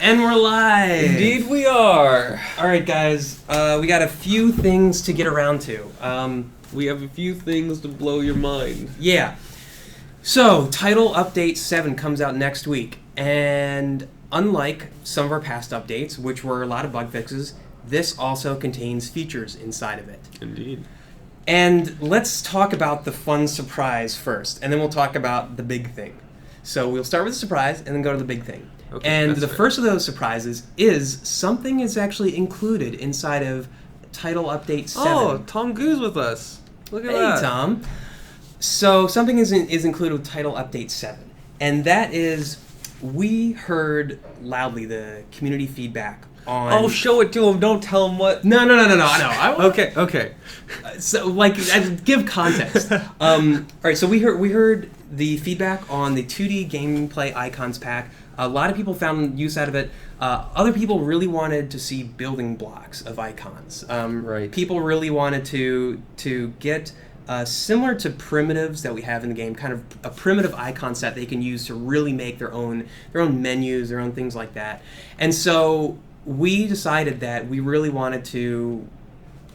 And we're live! Indeed we are! Alright guys, we got a few things to get around to. We have a few things to blow your mind. Yeah. So, Title Update 7 comes out next week, and unlike some of our past updates, which were a lot of bug fixes, this also contains features inside of it. Indeed. And let's talk about the fun surprise first, and then we'll talk about the big thing. So we'll start with the surprise, and then go to the big thing. Okay, and the fair. first of those surprises is something is actually included inside of Title Update 7. Oh, Tom Goo's with us. Look at Hey, that. Tom. So something is included with Title Update 7, and that is we heard loudly the community feedback on... Oh, show it to him. Don't tell him what... No. Okay. So, give context. All right, so we heard the feedback on the 2D gameplay icons pack. A lot of people found use out of it. Other people really wanted to see building blocks of icons. Right. People really wanted to get similar to primitives that we have in the game, kind of a primitive icon set they can use to really make their own menus, their own things like that. And so we decided that we really wanted to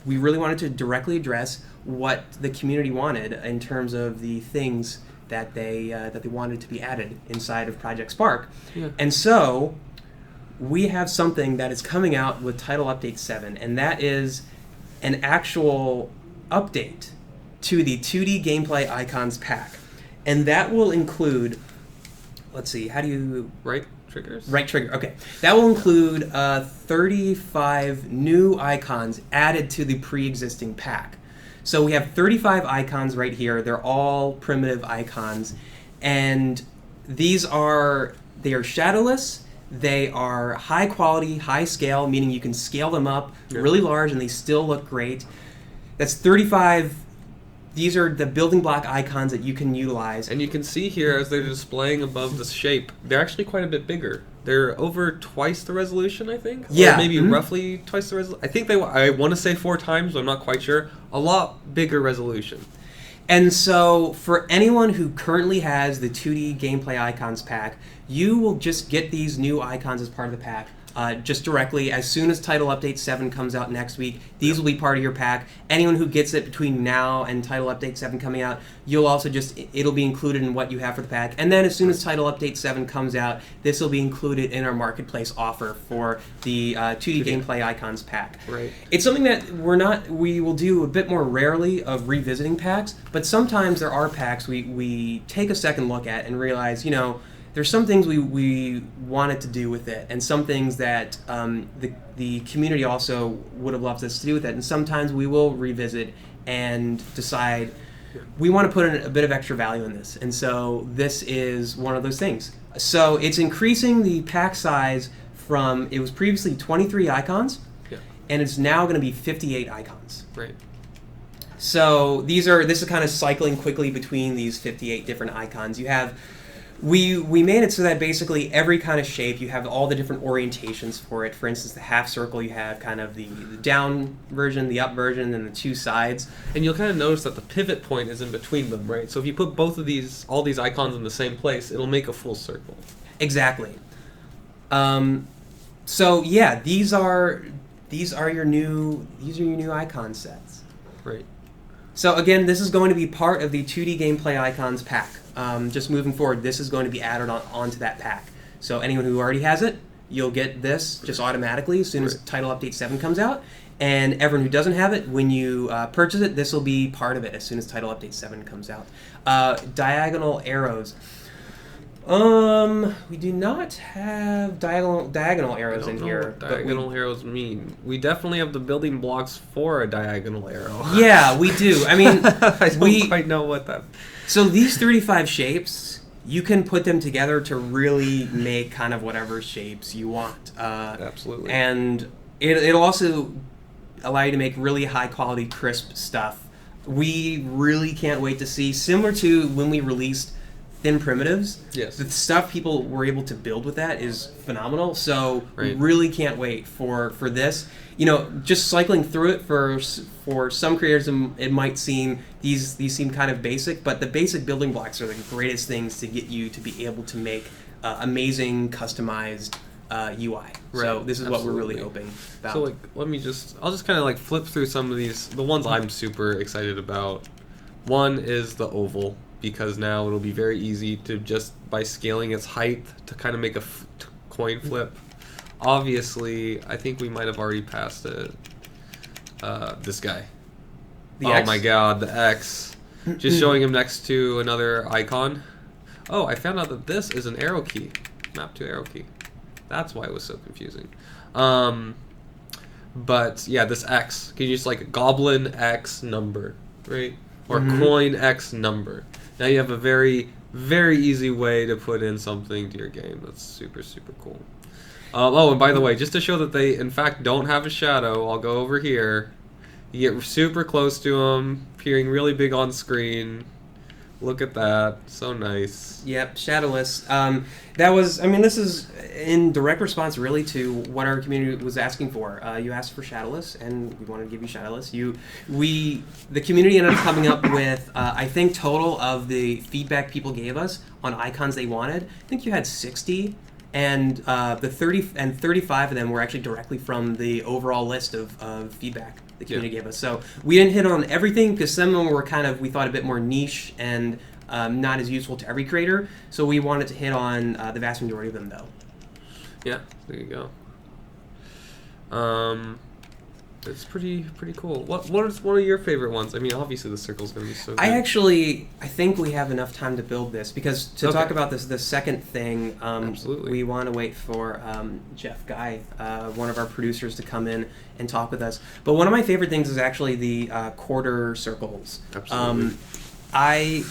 directly address what the community wanted in terms of the things that they wanted to be added inside of Project Spark. Yeah. And so we have something that is coming out with Title Update 7, and that is an actual update to the 2D gameplay icons pack. And that will include, let's see, how do you... Right triggers? Right trigger, okay. That will include 35 new icons added to the pre-existing pack. So we have 35 icons right here. They're all primitive icons. And they are shadowless. They are high quality, high scale, meaning you can scale them up really large and they still look great. That's 35. These are the building block icons that you can utilize. And you can see here as they're displaying above the shape, they're actually quite a bit bigger. They're over twice the resolution, I think. Yeah. Or maybe roughly twice the resolution. I think I want to say 4 times, but I'm not quite sure. A lot bigger resolution. And so for anyone who currently has the 2D gameplay icons pack, you will just get these new icons as part of the pack. Just directly, as soon as Title Update 7 comes out next week, these will be part of your pack. Anyone who gets it between now and Title Update 7 coming out, you'll also it'll be included in what you have for the pack. And then as soon as Title Update 7 comes out, this will be included in our marketplace offer for the 2D gameplay icons pack. Right. It's something that we will do a bit more rarely of revisiting packs, but sometimes there are packs we take a second look at and realize, there's some things we wanted to do with it, and some things that the community also would have loved us to do with it. And sometimes we will revisit and decide we want to put in a bit of extra value in this. And so this is one of those things. So it's increasing the pack size from, it was previously 23 icons, and it's now going to be 58 icons. Right. So this is kind of cycling quickly between these 58 different icons. You have... We made it so that basically every kind of shape, you have all the different orientations for it. For instance, the half circle, you have kind of the down version, the up version, and the 2 sides. And you'll kind of notice that the pivot point is in between them, right? So if you put all these icons in the same place, it'll make a full circle. Exactly. So yeah, these are your new icon sets. Right. So again, this is going to be part of the 2D gameplay icons pack. Just moving forward, this is going to be added onto that pack. So anyone who already has it, you'll get this just automatically as soon as Title Update 7 comes out. And everyone who doesn't have it, when you purchase it, this will be part of it as soon as Title Update 7 comes out. Diagonal arrows. We do not have diagonal arrows in here. Diagonal arrows mean. We definitely have the building blocks for a diagonal arrow. Yeah, we do. I mean, I don't quite know what that... So these 35 shapes, you can put them together to really make kind of whatever shapes you want. Absolutely. And it'll also allow you to make really high quality, crisp stuff. We really can't wait to see, similar to when we released Thin Primitives, yes, the stuff people were able to build with that is phenomenal. So we really can't wait for this. Just cycling through it for some creators, it might seem these seem kind of basic, but the basic building blocks are the greatest things to get you to be able to make amazing, customized UI. So Right, this is what we're really absolutely. hoping about. So like, I'll just kind of like flip through some of these. The ones I'm super excited about. One is the oval, because now it'll be very easy to just by scaling its height to kind of make a coin flip. Obviously, I think we might have already passed it. This guy. The Oh X? my god, the X. Just showing him next to another icon. Oh, I found out that this is an arrow key. Map to arrow key. That's why it was so confusing. But yeah, this X. Can you just like goblin X number, right? Or coin X number. Now you have a very, very easy way to put in something to your game. That's super, super cool. Oh, and by the way, just to show that they in fact don't have a shadow, I'll go over here. You get super close to them, appearing really big on screen. Look at that. So nice. Yep, shadowless. That was, I mean, this is in direct response really to what our community was asking for. You asked for shadowless, and we wanted to give you shadowless. The community ended up coming up with, I think, total of the feedback people gave us on icons they wanted. I think you had 60, and the 35 of them were actually directly from the overall list of feedback the community gave us. So we didn't hit on everything because some of them were kind of, we thought, a bit more niche and not as useful to every creator. So we wanted to hit on the vast majority of them, though. Yeah, there you go. It's pretty cool. What is one of your favorite ones? I mean, obviously the circle's gonna be so good. I think we have enough time to build this because to talk about the second thing, Absolutely. we want to wait for Jeff Guy, one of our producers, to come in and talk with us. But one of my favorite things is actually the quarter circles. Absolutely. I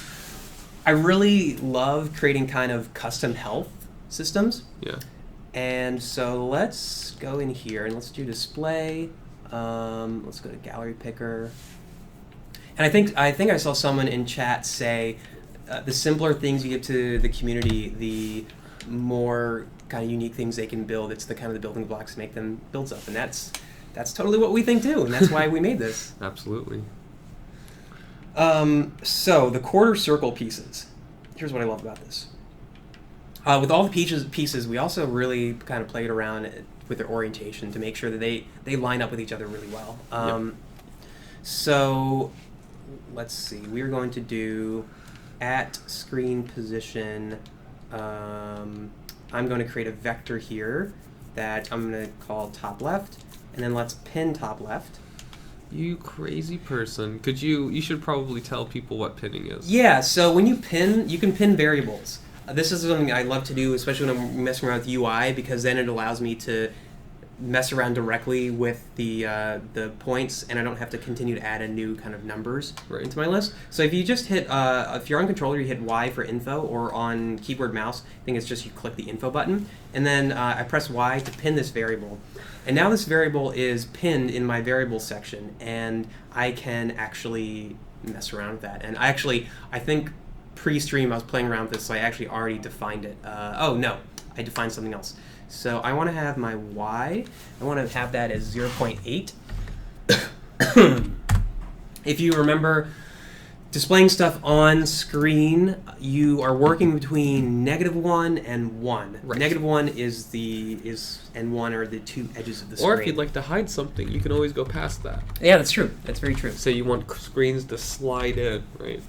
really love creating kind of custom health systems. Yeah. And so let's go in here and let's do display. Let's go to gallery picker. And I think I saw someone in chat say the simpler things you give to the community, the more kind of unique things they can build. It's the kind of the building blocks to make them build stuff, and that's totally what we think too, and that's why we made this. Absolutely. So the quarter circle pieces. Here's what I love about this. With all the pieces, we also really kind of played around with their orientation to make sure that they line up with each other really well. So let's see. We're going to do at screen position. I'm going to create a vector here that I'm going to call top left, and then let's pin top left. You crazy person. You should probably tell people what pinning is. Yeah, so when you pin, you can pin variables. This is something I love to do, especially when I'm messing around with UI, because then it allows me to mess around directly with the points, and I don't have to continue to add a new kind of numbers into my list. So if you just hit, if you're on controller, you hit Y for info, or on keyboard mouse, I think it's just you click the info button, and then I press Y to pin this variable. And now this variable is pinned in my variables section, and I can actually mess around with that. And I think pre-stream I was playing around with this, so I actually already defined it. Oh no, I defined something else. So I want to have my Y, I want to have that as 0.8. If you remember, displaying stuff on screen, you are working between -1 and 1. Right. -1 and 1 are the two edges of the screen. Or if you'd like to hide something, you can always go past that. Yeah, that's true. That's very true. Say you want screens to slide in, right?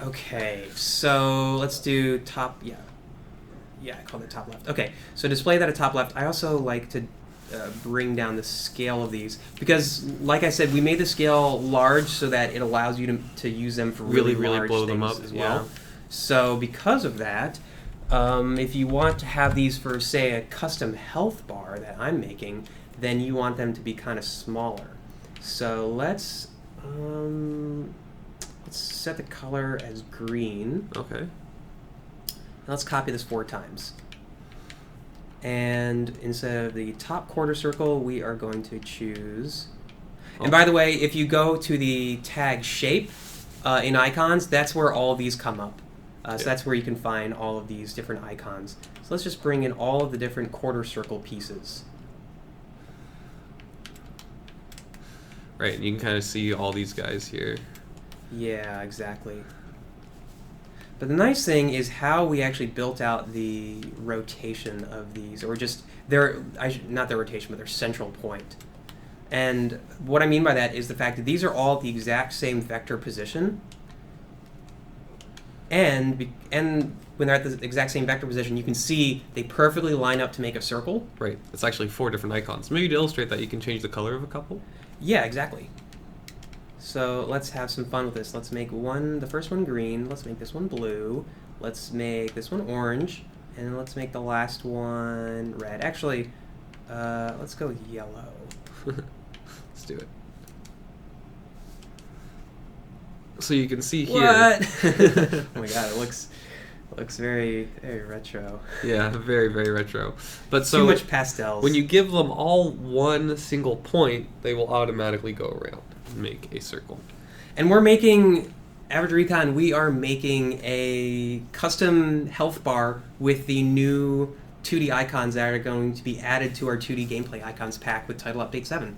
Okay, so let's do top, yeah, I called it top left. Okay, so display that at top left. I also like to bring down the scale of these because, like I said, we made the scale large so that it allows you to use them for really large blow things them up as well. Yeah. So because of that, if you want to have these for, say, a custom health bar that I'm making, then you want them to be kind of smaller. So let's set the color as green. Okay. Let's copy this 4 times. And instead of the top quarter circle, we are going to choose... And by the way, if you go to the tag shape in icons, that's where all of these come up. So that's where you can find all of these different icons. So let's just bring in all of the different quarter circle pieces. Right, and you can kind of see all these guys here. Yeah, exactly. But the nice thing is how we actually built out the rotation of these, or just not their rotation, but their central point. And what I mean by that is the fact that these are all at the exact same vector position. And when they're at the exact same vector position, you can see they perfectly line up to make a circle. Right. It's actually 4 different icons. Maybe to illustrate that, you can change the color of a couple. Yeah, exactly. So let's have some fun with this. Let's make the first one green. Let's make this one blue. Let's make this one orange. And then let's make the last one red. Actually, let's go with yellow. Let's do it. So you can see here. What? Oh my god, it looks very, very retro. Yeah, very, very retro. But so too much pastels. when you give them all one single point, they will automatically go around and make a circle. And we're making Average Recon. We are making a custom health bar with the new 2D icons that are going to be added to our 2D gameplay icons pack with Title Update 7.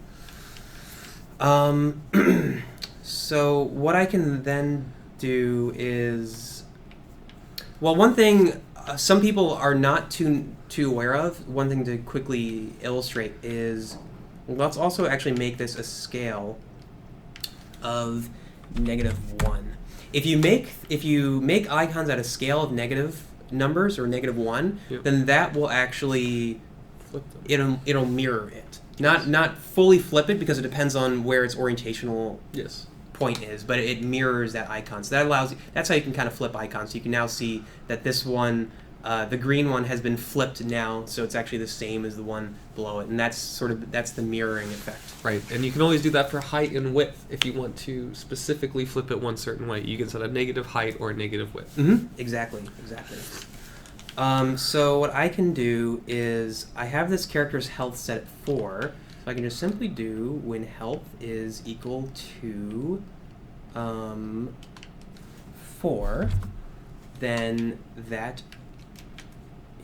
So what I can then do is, well, one thing some people are not too aware of, one thing to quickly illustrate is, let's also actually make this a scale of -1. If you make icons at a scale of negative numbers or -1, Yep. then that will actually Flip them. it'll mirror it. Not fully flip it because it depends on where its orientational Yes. point is, but it mirrors that icon. So that's how you can kind of flip icons. So you can now see that this one, the green one, has been flipped now, so it's actually the same as the one below it, and that's the mirroring effect. Right, and you can always do that for height and width if you want to specifically flip it one certain way. You can set a negative height or a negative width. Mm-hmm. Exactly. So what I can do is I have this character's health set at 4, so I can just simply do when health is equal to 4, then that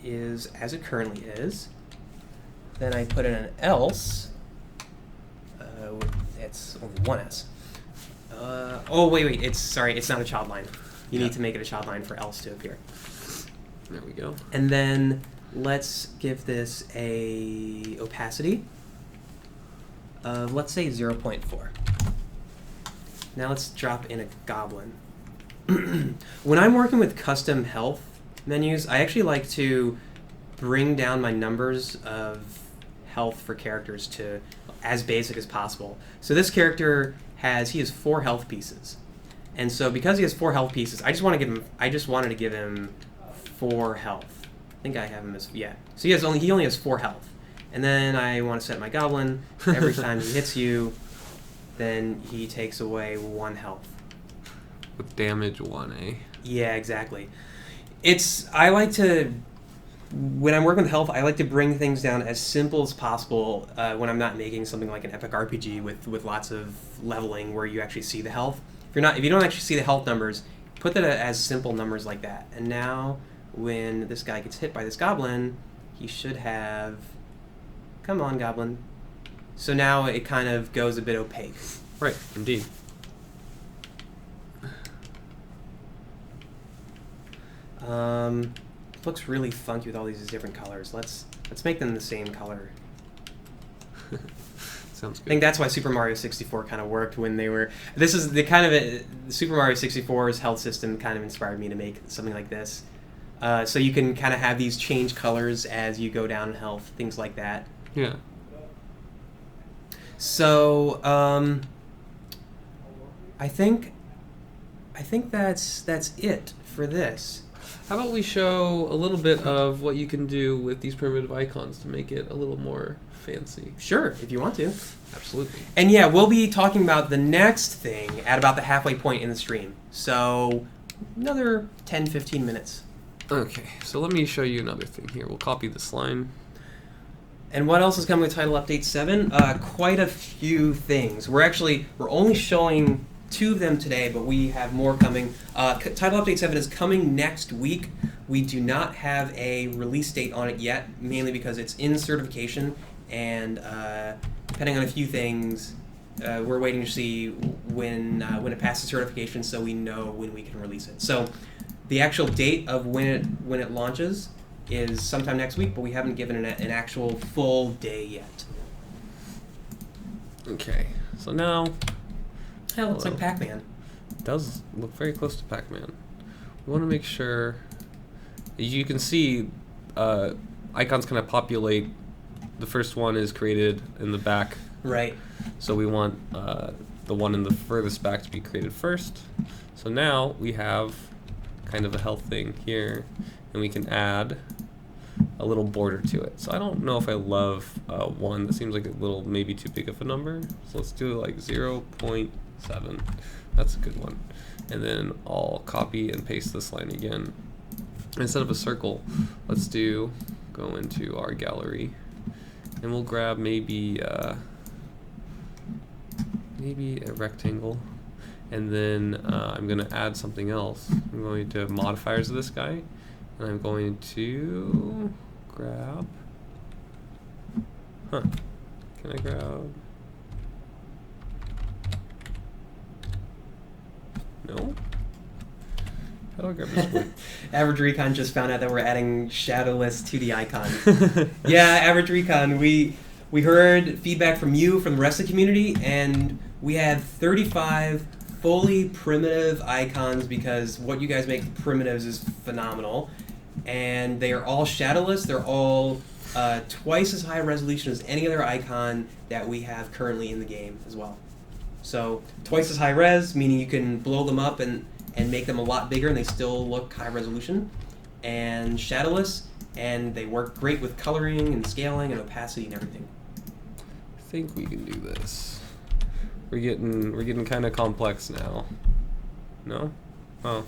is as it currently is. Then I put in an else. It's only one S. Oh wait, it's not a child line. You need to make it a child line for else to appear. There we go. And then let's give this a opacity of, let's say, 0.4. Now let's drop in a goblin. When I'm working with custom health menus, I actually like to bring down my numbers of health for characters to as basic as possible. So this character has 4 health pieces. And so because he has 4 health pieces, I just wanted to give him 4 health. I think I have him as, yeah. So he only has 4 health. And then I want to set my goblin. Every time he hits you, then he takes away 1 health. With damage 1, eh? Yeah, exactly. When I'm working with health, I like to bring things down as simple as possible when I'm not making something like an epic RPG with lots of leveling where you actually see the health. If you don't actually see the health numbers, put that as simple numbers like that. And now, when this guy gets hit by this goblin, he should have... Come on, goblin. So now it kind of goes a bit opaque. Right, indeed. Looks really funky with all these different colors. Let's make them the same color. Sounds I good. think that's why Super Mario 64 kind of worked when they were... the Super Mario 64's health system kind of inspired me to make something like this. So you can kind of have these change colors as you go down in health, things like that. Yeah. So, I think that's it for this. How about we show a little bit of what you can do with these primitive icons to make it a little more fancy? Sure, if you want to. Absolutely. And yeah, we'll be talking about the next thing at about the halfway point in the stream. So, another 10-15 minutes. Okay, so let me show you another thing here. We'll copy this line. And what else is coming with Title Update 7? Quite a few things. We're only showing 2 of them today, but we have more coming. Title Update 7 is coming next week. We do not have a release date on it yet, mainly because it's in certification, and depending on a few things, we're waiting to see when it passes certification so we know when we can release it. So The actual date of when it launches is sometime next week, but we haven't given an actual full day yet. Okay, so now Hell, it's like Pac-Man. it does look very close to Pac-Man. We want to make sure you can see icons kind of populate. The first one is created in the back, Right. so we want the one in the furthest back to be created first. So now we have kind of a health thing here, and we can add a little border to it. So I don't know if I love 1. That seems like a little maybe too big of a number. So let's do like 0.7. That's a good one. And then I'll copy and paste this line again. Instead of a circle, let's go into our gallery, and we'll grab maybe a rectangle. And then I'm going to add something else. I'm going to have modifiers of this guy, and I'm going to grab. Can I grab? No. How do I grab this one? Average Recon just found out that we're adding shadowless 2D icons. Yeah, Average Recon, we heard feedback from you, from the rest of the community, and we had 35 fully primitive icons because what you guys make primitives is phenomenal. And they are all shadowless. They're all twice as high resolution as any other icon that we have currently in the game as well. So twice as high res, meaning you can blow them up and make them a lot bigger and they still look high resolution. And shadowless, and they work great with coloring and scaling and opacity and everything. I think we can do this. We're getting kind of complex now. No? Oh.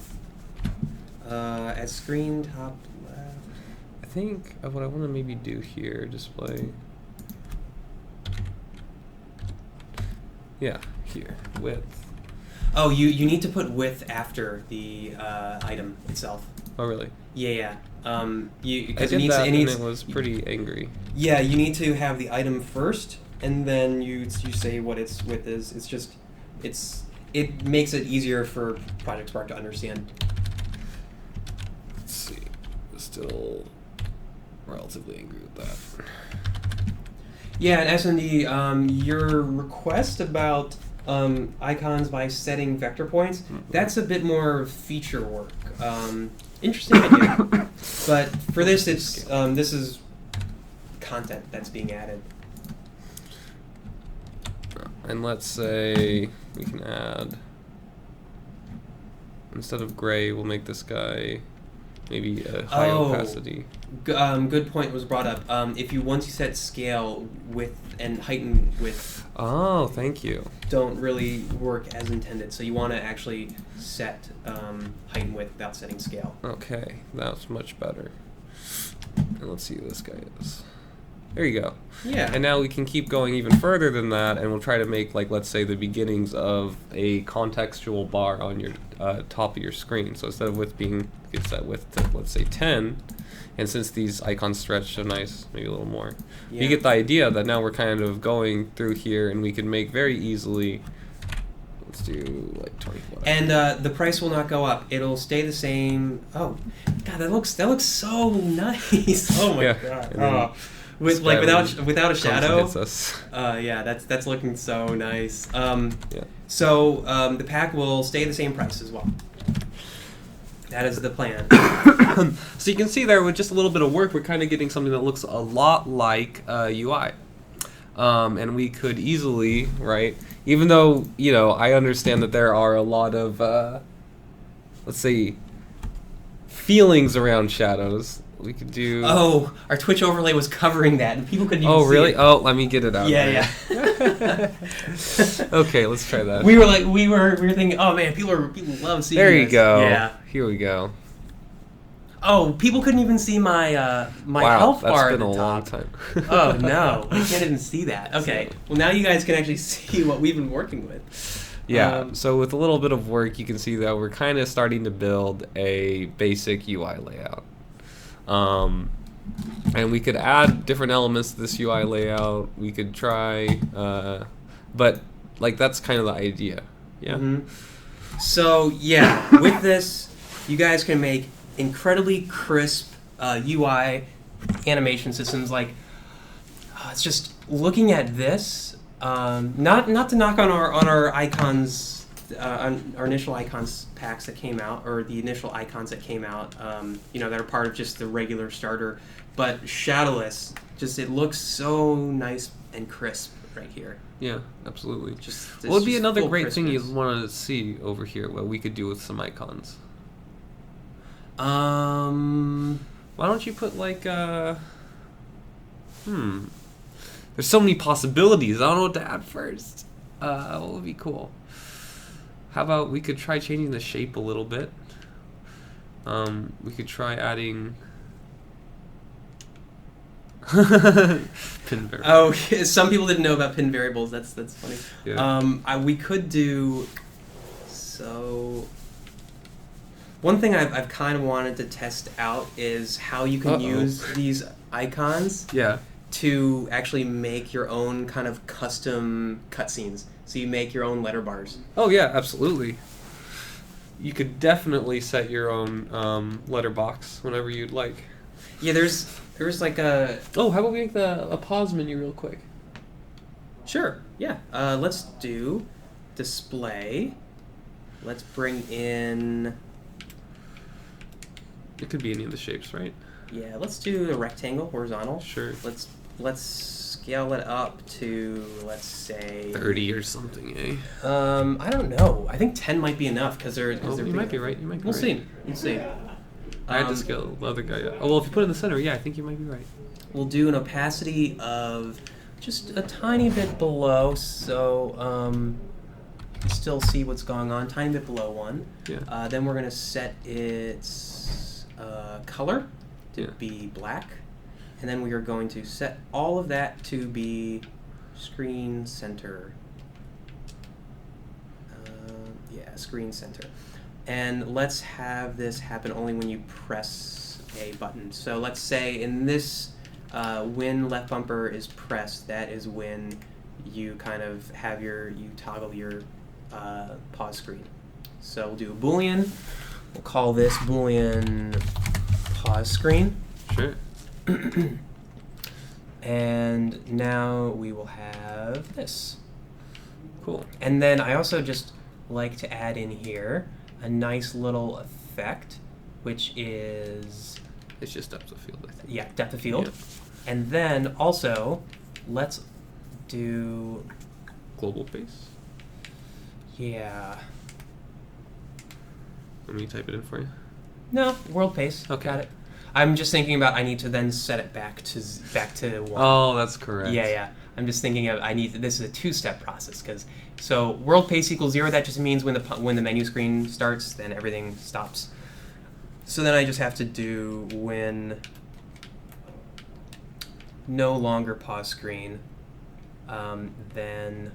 At screen top left. I think what I want to maybe do here, display. Yeah, here, width. Oh, you need to put width after the item itself. Oh, really? Yeah. I Because did that, and it was pretty angry. Yeah, you need to have the item first, and then you say what its width is. It makes it easier for Project Spark to understand. Let's see. Still relatively angry with that. Yeah, and SND, your request about icons by setting vector points, that's a bit more feature work. Interesting idea. But for this, this is content that's being added. And let's say we can add, instead of gray, we'll make this guy maybe a high opacity. Good point was brought up. Once you set scale width and heighten width, oh, thank you, don't really work as intended. So you want to actually set heighten width without setting scale. Okay, that's much better. And let's see who this guy is. There you go. Yeah. And now we can keep going even further than that, and we'll try to make, like, let's say the beginnings of a contextual bar on your top of your screen. So instead of width being, get set width to, let's say, 10, and since these icons stretch so nice, maybe a little more, you get the idea that now we're kind of going through here, and we can make very easily, let's do like 24. And the price will not go up. It'll stay the same. Oh, God, that looks so nice. Oh my God. Without a shadow. Yeah, that's looking so nice. Yeah. So the pack will stay the same price as well. That is the plan. So you can see there, with just a little bit of work, we're kind of getting something that looks a lot like UI. And we could easily, right, even though, I understand that there are a lot of, let's say, feelings around shadows, we could do... Oh, our Twitch overlay was covering that, and people couldn't even see it. Oh, really? Oh, let me get it out. Yeah. Okay, let's try that. We were thinking, oh man, people love seeing There you this. go. Yeah. Here we go. Oh, people couldn't even see my health bar at the top. Wow, that's been a long time. Oh no, I can't even see that. Okay, well now you guys can actually see what we've been working with. Yeah, so with a little bit of work, you can see that we're kind of starting to build a basic UI layout. And we could add different elements to this UI layout. We could try, but like that's kind of the idea. Yeah. Mm-hmm. So yeah, with this, you guys can make incredibly crisp UI animation systems. Like, it's just looking at this. Not to knock on our icons, on our initial icons packs that came out, or the initial icons that came out. That are part of just the regular starter. But Shadowless, just it looks so nice and crisp right here. Yeah, absolutely. Just What would be just another full great thing crispness. you'd want to see over here? What we could do with some icons? Um, Why don't you put like There's so many possibilities. I don't know what to add first. What would be cool? How about we could try changing the shape a little bit? We could try adding pin variable. Oh, some people didn't know about pin variables. That's funny. Yeah. We could do so. One thing I've kind of wanted to test out is how you can use these icons Yeah. to actually make your own kind of custom cutscenes. So you make your own letter bars. Oh yeah, absolutely. You could definitely set your own letterbox whenever you'd like. Yeah, there's like a Oh, how about we make a pause menu real quick? sure. Yeah. Let's do display. Let's bring in. It could be any of the shapes, right? Yeah, let's do a rectangle, horizontal. Sure. Let's scale it up to, let's say 30 or something, eh? I don't know. I think 10 might be enough because they're. Oh, you might be right. You might be We'll right. see. We'll see. I had to scale the other guy up. Oh well, if you put it in the center, yeah, I think you might be right. We'll do an opacity of just a tiny bit below, so you can still see what's going on. Tiny bit below 1. Yeah. Then we're gonna set its color to Yeah. be black, and then we are going to set all of that to be screen center. Screen center. And let's have this happen only when you press a button. So let's say in this, when left bumper is pressed, that is when you kind of have you toggle your pause screen. So we'll do a Boolean. We'll call this Boolean pause screen. Sure. And now we will have this. Cool. And then I also just like to add in here a nice little effect, which is, It's just depth of field, I think. yeah, depth of field. Yeah. And then also, let's do, Global pace. yeah, Let me type it in for you. no, world pace. Okay. Got it. I'm just thinking about I need to then set it back to 1. Oh, that's correct. Yeah. I'm just thinking of this is a 2-step process so world pace equals 0. That just means when the menu screen starts, then everything stops. So then I just have to do when no longer pause screen. Then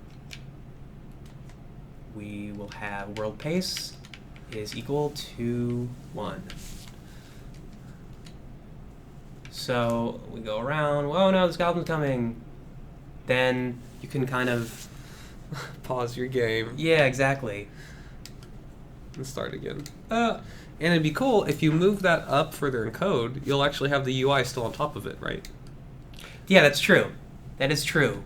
we will have world pace is equal to 1. So we go around. Oh no, this goblin's coming. Then you can kind of, Pause your game yeah, exactly. and start again. And it'd be cool if you move that up further in code, you'll actually have the UI still on top of it, right? Yeah, that's true. That is true.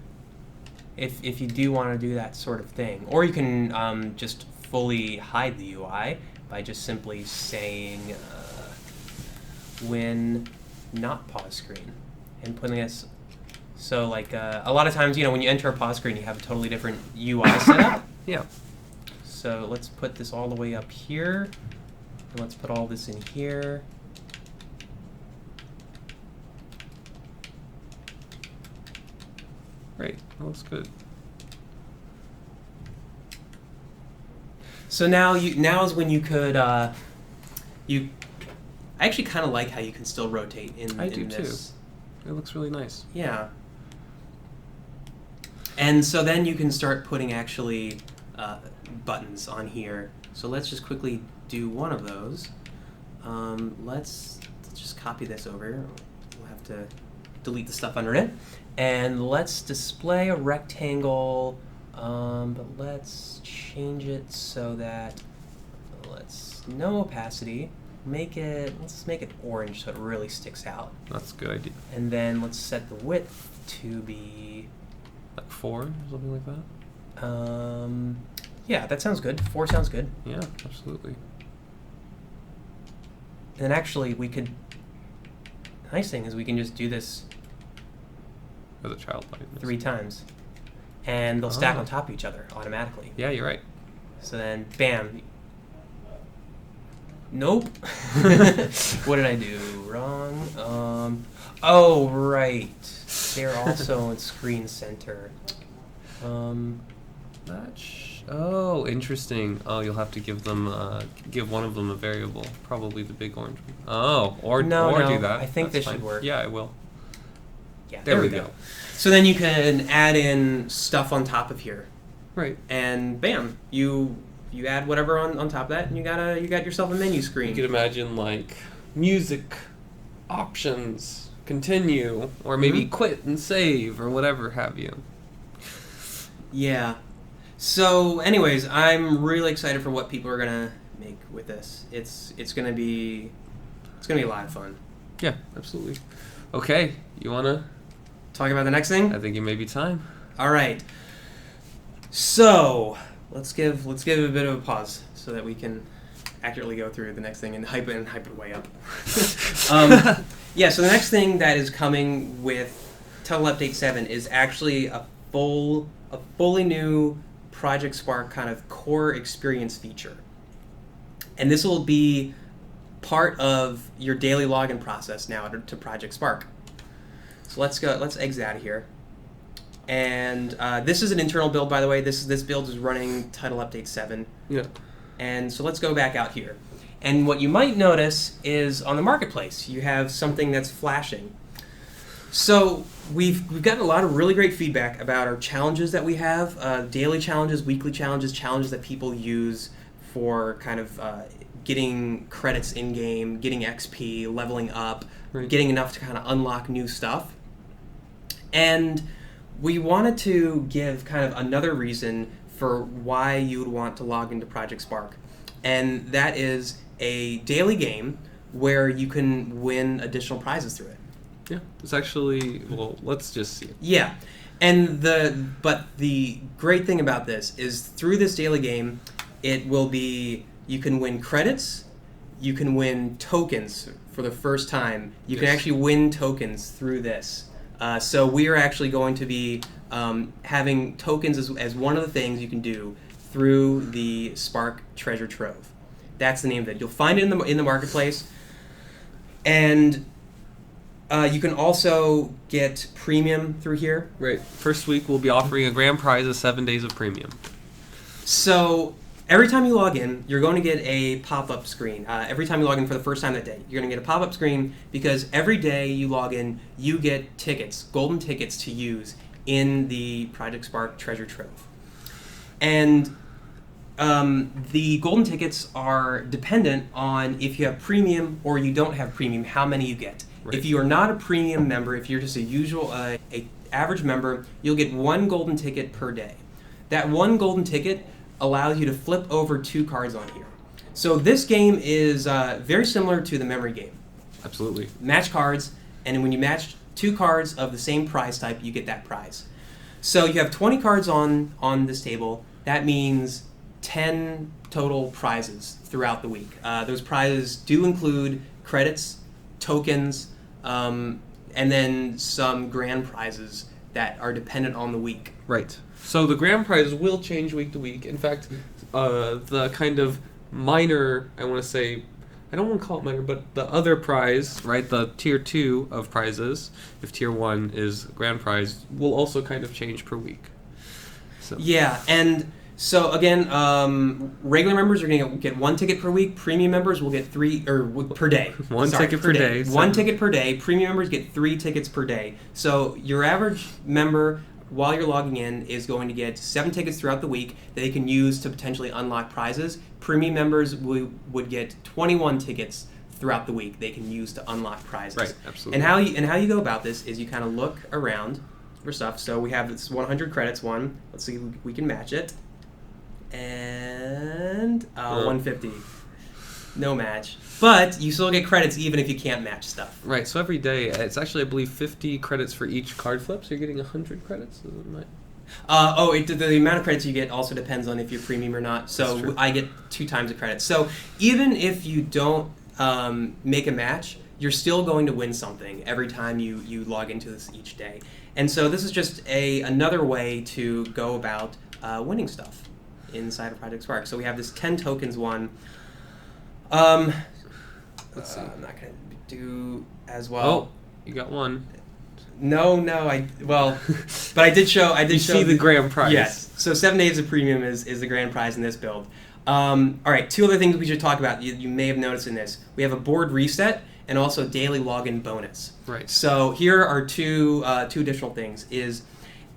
If you do want to do that sort of thing, or you can just fully hide the UI by just simply saying when not pause screen and putting this. So like a lot of times, when you enter a pause screen, you have a totally different UI setup. Yeah. So let's put this all the way up here, and let's put all this in here. Right. That looks good. So now is when you could I actually kind of like how you can still rotate in I do this. It looks really nice. Yeah. And so then you can start putting actually buttons on here. So let's just quickly do one of those. Let's just copy this over. We'll have to delete the stuff under it. And let's display a rectangle, but let's change it so that, no opacity. Let's make it orange so it really sticks out. That's a good idea. And then let's set the width to be Like 4, something like that. Yeah, that sounds good. 4 sounds good. Yeah, absolutely. And actually, the nice thing is we can just do this As a child playing this. 3 times, and they'll stack Oh. on top of each other automatically. Yeah, you're right. So then, bam. Nope. What did I do wrong? Oh, right. They're also in screen center. Oh, interesting. Oh, you'll have to give one of them a variable, probably the big orange one. Oh, or do that. I think That's this should fine. work. Yeah, it will. Yeah, There we go. So then you can add in stuff on top of here, Right. and bam, you add whatever on top of that, and you got yourself a menu screen. You could imagine like music options, continue, or maybe quit and save, or whatever have you. Yeah. So, anyways, I'm really excited for what people are gonna make with this. It's gonna be a lot of fun. Yeah, absolutely. Okay, you wanna? Talk about the next thing. I think it may be time. All right. So let's give a bit of a pause so that we can accurately go through the next thing and hype it way up. Yeah. So the next thing that is coming with Title Update 7 is actually a fully new Project Spark kind of core experience feature, and this will be part of your daily login process now to Project Spark. So let's exit out of here. And this is an internal build, by the way. This build is running Title Update 7. Yeah. And so let's go back out here. And what you might notice is on the marketplace, you have something that's flashing. So we've gotten a lot of really great feedback about our challenges that we have, daily challenges, weekly challenges that people use for kind of getting credits in-game, getting XP, leveling up, Right. getting enough to kind of unlock new stuff. And we wanted to give kind of another reason for why you would want to log into Project Spark. And that is a daily game where you can win additional prizes through it. Yeah. It's actually, well, let's just see it. Yeah. And but the great thing about this is through this daily game, it will be, you can win credits, you can win tokens for the first time. You can Yes. actually win tokens through this. So we are actually going to be having tokens as one of the things you can do through the Spark Treasure Trove. That's the name of it. You'll find it in the marketplace, and you can also get premium through here. Right. First week, we'll be offering a grand prize of 7 days of premium. So every time you log in, you're going to get a pop-up screen. Every time you log in for the first time that day, you're going to get a pop-up screen because every day you log in, you get tickets, golden tickets to use in the Project Spark Treasure Trove. And the golden tickets are dependent on if you have premium or you don't have premium, how many you get. Right. If you are not a premium member, if you're just a usual, a average member, you'll get 1 golden ticket per day. That 1 golden ticket allows you to flip over 2 cards on here. So this game is very similar to the memory game. Absolutely. Match cards, and when you match 2 cards of the same prize type, you get that prize. So you have 20 cards on this table. That means 10 total prizes throughout the week. Those prizes do include credits, tokens, and then some grand prizes that are dependent on the week. Right. So the grand prizes will change week to week. In fact, the kind of minor, I want to say, I don't want to call it minor, but the other prize, right, the tier 2 of prizes, if tier 1 is grand prize, will also kind of change per week. So. Yeah, and so again, regular members are going to get 1 ticket per week. Premium members will get 3 per day. One ticket per day. 1 ticket per day. Premium members get 3 tickets per day. So your average member, while you're logging in, is going to get 7 tickets throughout the week that they can use to potentially unlock prizes. Premium members would get 21 tickets throughout the week they can use to unlock prizes. Right, absolutely. And how you go about this is you kind of look around for stuff. So we have this 100 credits one. Let's see if we can match it. and 150. No match. But you still get credits even if you can't match stuff. Right. So every day, it's actually, I believe, 50 credits for each card flip. So you're getting 100 credits. Is it right? The amount of credits you get also depends on if you're premium or not. So I get 2 times the credits. So even if you don't make a match, you're still going to win something every time you log into this each day. And so this is just another way to go about winning stuff inside of Project Spark. So we have this 10 tokens one. Let's see. I'm not going to do as well. Oh, you got one. No, but I did show. You see the grand prize. Yes. So 7 days of premium is the grand prize in this build. All right, 2 other things we should talk about. You may have noticed in this. We have a board reset and also daily login bonus. Right. So here are two additional things. Is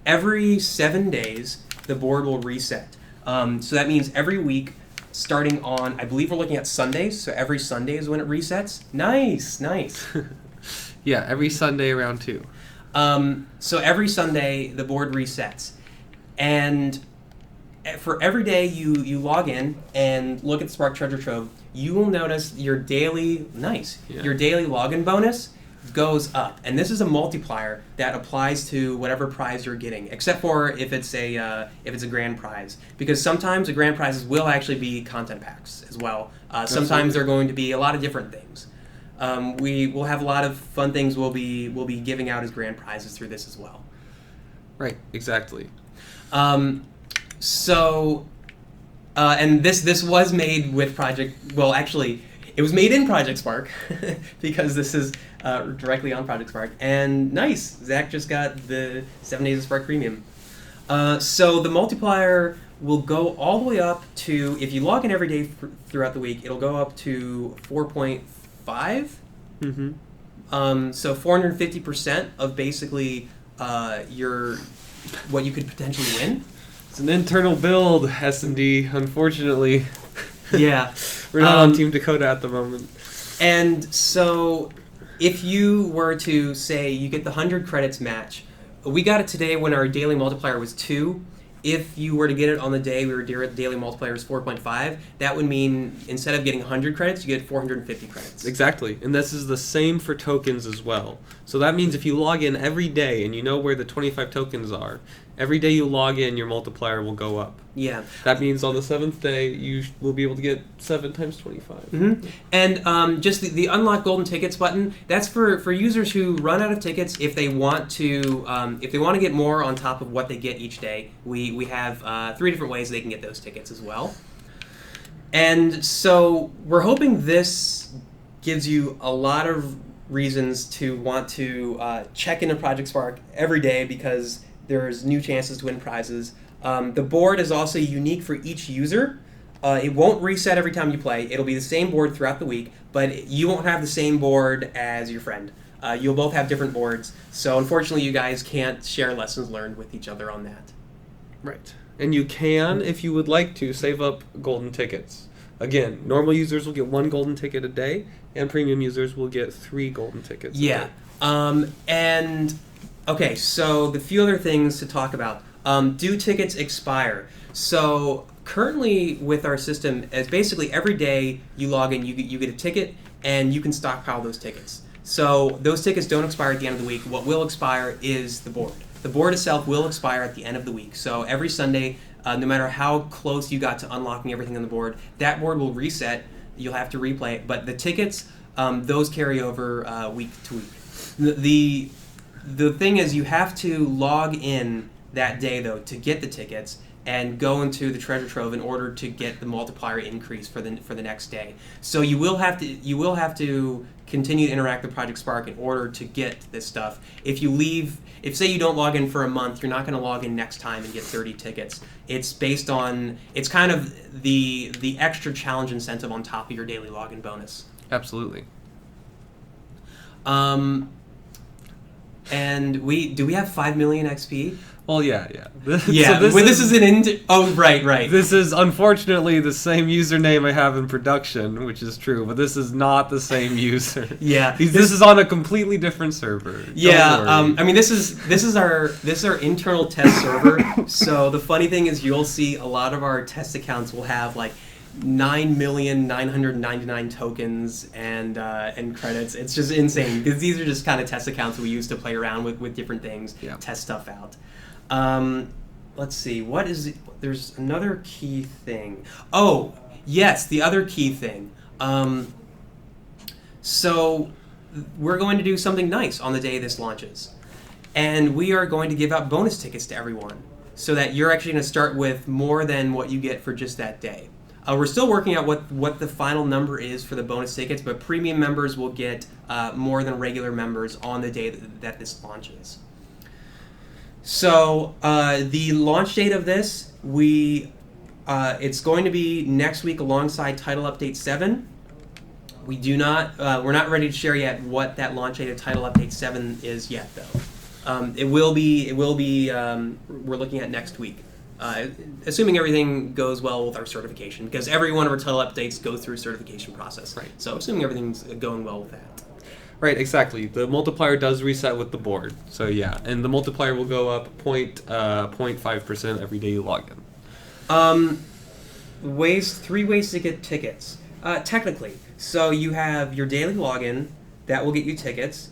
every 7 days the board will reset. So that means every week, starting on, I believe we're looking at Sundays. So every Sunday is when it resets. Nice. Yeah, every Sunday around 2. So every Sunday the board resets, and for every day you log in and look at Spark Treasure Trove, you will notice your daily your daily login bonus goes up, and this is a multiplier that applies to whatever prize you're getting, except for if it's a grand prize, because sometimes the grand prizes will actually be content packs as well. Sometimes they're going to be a lot of different things. We will have a lot of fun things we'll be giving out as grand prizes through this as well. Right, exactly. And this was made with Project. Well, actually, it was made in Project Spark because this is directly on Project Spark. And nice, Zach just got the 7 Days of Spark Premium. So the multiplier will go all the way up to, if you log in every day throughout the week, it'll go up to 4.5. Mm-hmm. So 450% of basically what you could potentially win. It's an internal build, S&D, unfortunately. Yeah. We're not on Team Dakota at the moment. And so if you were to say you get the 100 credits match, we got it today when our daily multiplier was 2. If you were to get it on the day we were daily multiplier was 4.5, that would mean instead of getting 100 credits, you get 450 credits. Exactly. And this is the same for tokens as well. So that means if you log in every day and you know where the 25 tokens are, every day you log in, your multiplier will go up. Yeah. That means on the 7th day, you will be able to get 7 times 25. Mm-hmm. And just the unlock golden tickets button, that's for users who run out of tickets if they want to get more on top of what they get each day. We have 3 different ways they can get those tickets as well. And so we're hoping this gives you a lot of reasons to want to check into Project Spark every day because there's new chances to win prizes. The board is also unique for each user. It won't reset every time you play. It'll be the same board throughout the week, but you won't have the same board as your friend. You'll both have different boards, so unfortunately you guys can't share lessons learned with each other on that. Right. And you can, if you would like to, save up golden tickets. Again, normal users will get 1 golden ticket a day, and premium users will get 3 golden tickets a day. And okay, so the few other things to talk about. Do tickets expire? So currently with our system, as basically every day you log in, you get a ticket, and you can stockpile those tickets. So those tickets don't expire at the end of the week. What will expire is the board. The board itself will expire at the end of the week. So every Sunday, no matter how close you got to unlocking everything on the board, that board will reset. You'll have to replay it. But the tickets, those carry over week to week. The thing is, you have to log in that day, though, to get the tickets and go into the treasure trove in order to get the multiplier increase for the next day. So you will have to continue to interact with Project Spark in order to get this stuff. If say you don't log in for a month, you're not going to log in next time and get 30 tickets. It's kind of the extra challenge incentive on top of your daily login bonus. Absolutely. And do we have 5 million XP? Well, yeah. Yeah, So this is an oh, right. This is unfortunately the same username I have in production, which is true, but this is not the same user. Yeah, this is on a completely different server. Yeah, I mean this is our internal test server. So the funny thing is you'll see a lot of our test accounts will have like 9,999 tokens and credits. It's just insane because these are just kind of test accounts we use to play around with different things, test stuff out. Let's see, there's another key thing. Oh, yes, the other key thing. So we're going to do something nice on the day this launches. And we are going to give out bonus tickets to everyone so that you're actually going to start with more than what you get for just that day. We're still working out what the final number is for the bonus tickets, but premium members will get more than regular members on the day that this launches. So the launch date of this, it's going to be next week alongside Title Update 7. We're not ready to share yet what that launch date of Title Update 7 is yet, though. It will be. We're looking at next week, assuming everything goes well with our certification, because every one of our title updates go through a certification process. Right. So assuming everything's going well with that. Right, exactly. The multiplier does reset with the board. So yeah, and the multiplier will go up 0.5% every day you log in. Three ways to get tickets. Technically, so you have your daily login that will get you tickets.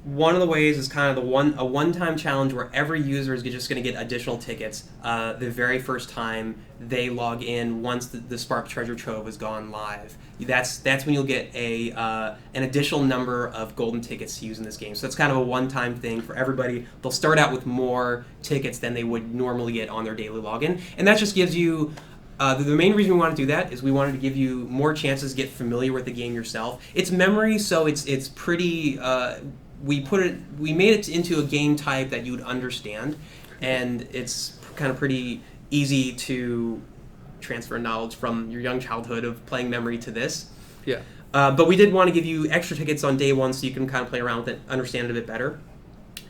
One of the ways is kind of a one-time challenge where every user is just going to get additional tickets the very first time they log in once the Spark Treasure Trove has gone live. That's when you'll get an additional number of golden tickets to use in this game. So that's kind of a one-time thing for everybody. They'll start out with more tickets than they would normally get on their daily login, and that just gives you. The main reason we want to do that is we wanted to give you more chances to get familiar with the game yourself. It's memory, so it's pretty. We made it into a game type that you would understand, and it's kind of pretty easy to transfer knowledge from your young childhood of playing memory to this. Yeah. But we did want to give you extra tickets on day one so you can kind of play around with it, understand it a bit better.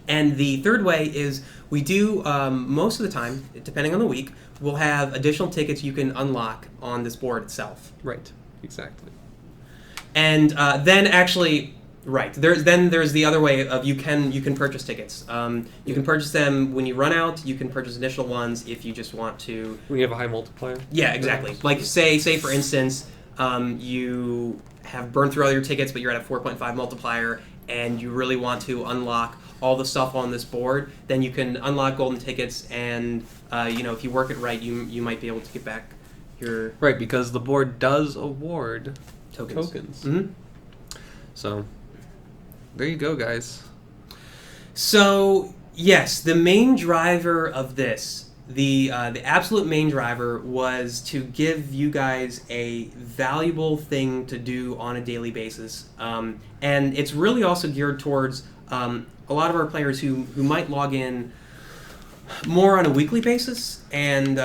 And the third way is we do, most of the time, depending on the week, we'll have additional tickets you can unlock on this board itself. Right, exactly. And then actually, right, there's the other way of you can purchase tickets. You can purchase them when you run out. You can purchase additional ones if you just want to. When you have a high multiplier? Yeah, exactly. Like say for instance, you have burned through all your tickets, but you're at a 4.5 multiplier, and you really want to unlock all the stuff on this board, then you can unlock golden tickets, and if you work it right, you might be able to get back your right, because the board does award tokens. Mm-hmm. So there you go, guys. So yes, the main driver of this, the absolute main driver, was to give you guys a valuable thing to do on a daily basis, and it's really also geared towards a lot of our players who might log in more on a weekly basis and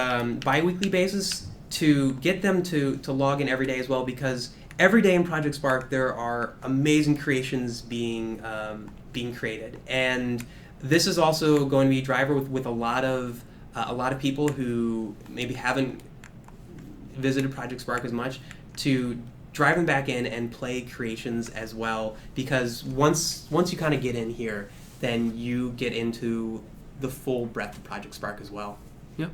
bi-weekly basis, to get them to log in every day as well, because every day in Project Spark there are amazing creations being created, and this is also going to be a driver with a lot of people who maybe haven't visited Project Spark as much, to drive them back in and play creations as well, because once you kind of get in here, then you get into the full breadth of Project Spark as well. Yeah,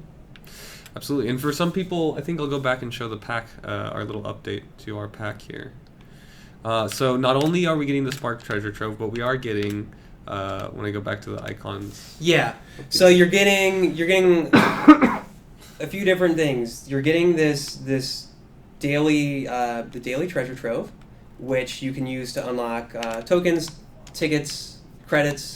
absolutely. And for some people, I think I'll go back and show the pack, our little update to our pack here. So not only are we getting the Spark Treasure Trove, but we are getting, when I go back to the icons. Yeah, so you're getting a few different things. You're getting this daily the daily treasure trove, which you can use to unlock tokens, tickets, credits,